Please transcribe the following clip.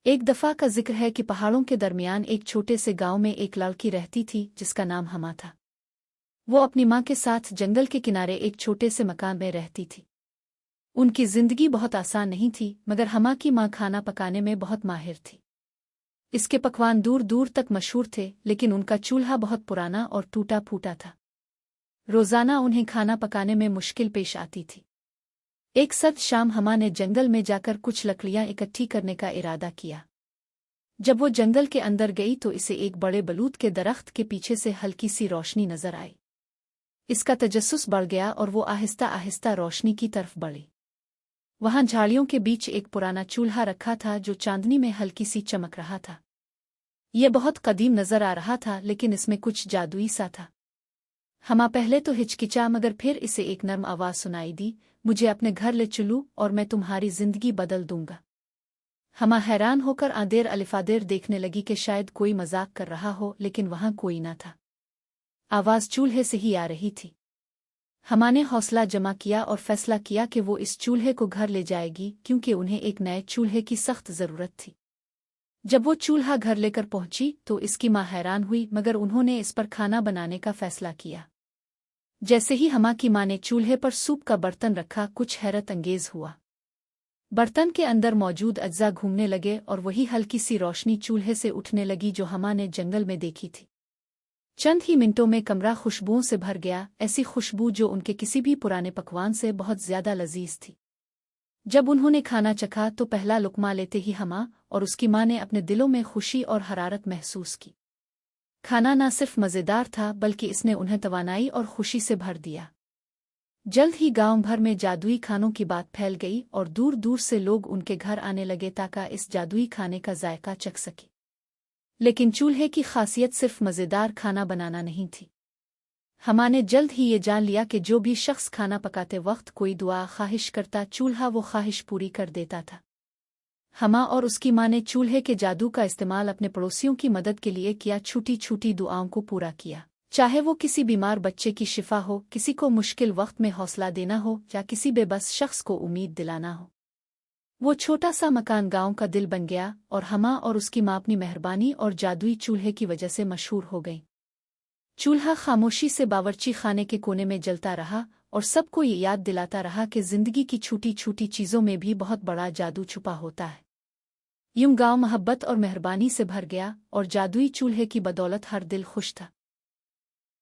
एक दफ़ा का जिक्र है कि पहाड़ों के दरमियान एक छोटे से गांव में एक लड़की रहती थी जिसका नाम हमा था। वो अपनी माँ के साथ जंगल के किनारे एक छोटे से मकान में रहती थी। उनकी जिंदगी बहुत आसान नहीं थी, मगर हमा की माँ खाना पकाने में बहुत माहिर थी। इसके पकवान दूर दूर तक मशहूर थे, लेकिन उनका चूल्हा बहुत पुराना और टूटा फूटा था। रोज़ाना उन्हें खाना पकाने में मुश्किल पेश आती थी। एक सद शाम हमा ने जंगल में जाकर कुछ लकड़ियां इकट्ठी करने का इरादा किया। जब वो जंगल के अंदर गई तो इसे एक बड़े बलूत के दरख्त के पीछे से हल्की सी रोशनी नजर आई। इसका तजस्सुस बढ़ गया और वो आहिस्ता आहिस्ता रोशनी की तरफ बढ़ी। वहां झाड़ियों के बीच एक पुराना चूल्हा रखा था जो चांदनी में हल्की सी चमक रहा था। यह बहुत कदीम नजर आ रहा था, लेकिन इसमें कुछ जादुई सा था। हमा पहले तो हिचकिचा, मगर फिर इसे एक नर्म आवाज सुनाई दी, मुझे अपने घर ले चलूं और मैं तुम्हारी जिंदगी बदल दूंगा। हमा हैरान होकर आदेर अलिफादेर देखने लगी कि शायद कोई मजाक कर रहा हो, लेकिन वहां कोई न था। आवाज चूल्हे से ही आ रही थी। हमा ने हौसला जमा किया और फैसला किया कि वो इस चूल्हे को घर ले जाएगी, क्योंकि उन्हें एक नए चूल्हे की सख्त जरूरत थी। जब वो चूल्हा घर लेकर पहुंची तो इसकी माँ हैरान हुई, मगर उन्होंने इस पर खाना बनाने का फैसला किया। जैसे ही हमा की माँ ने चूल्हे पर सूप का बर्तन रखा, कुछ हैरत अंगेज हुआ। बर्तन के अंदर मौजूद अज्जा घूमने लगे और वही हल्की सी रोशनी चूल्हे से उठने लगी जो हमा ने जंगल में देखी थी। चंद ही मिनटों में कमरा खुशबुओं से भर गया, ऐसी खुशबू जो उनके किसी भी पुराने पकवान से बहुत ज्यादा लजीज थी। जब उन्होंने खाना चखा तो पहला लुकमा लेते ही हमा और उसकी माँ ने अपने दिलों में खुशी और हरारत महसूस की। खाना न सिर्फ मज़ेदार था, बल्कि इसने उन्हें तवानाई और खुशी से भर दिया। जल्द ही गांव भर में जादुई खानों की बात फैल गई और दूर दूर से लोग उनके घर आने लगे ताकि इस जादुई खाने का जायका चख सके। लेकिन चूल्हे की खासियत सिर्फ मज़ेदार खाना बनाना नहीं थी। हमा ने जल्द ही ये जान लिया कि जो भी शख्स खाना पकाते वक्त कोई दुआ ख्वाहिश करता, चूल्हा वो ख्वाहिश पूरी कर देता था। हमा और उसकी माँ ने चूल्हे के जादू का इस्तेमाल अपने पड़ोसियों की मदद के लिए किया, छोटी छोटी दुआओं को पूरा किया, चाहे वो किसी बीमार बच्चे की शिफा हो, किसी को मुश्किल वक्त में हौसला देना हो, या किसी बेबस शख्स को उम्मीद दिलाना हो। वो छोटा सा मकान गांव का दिल बन गया और हमा और उसकी माँ अपनी मेहरबानी और जादुई चूल्हे की वजह से मशहूर हो गई। चूल्हा खामोशी से बावर्ची खाने के कोने में जलता रहा और सबको ये याद दिलाता रहा कि जिंदगी की छोटी छोटी चीज़ों में भी बहुत बड़ा जादू छुपा होता है। यूं गांव मोहब्बत और मेहरबानी से भर गया और जादुई चूल्हे की बदौलत हर दिल खुश था।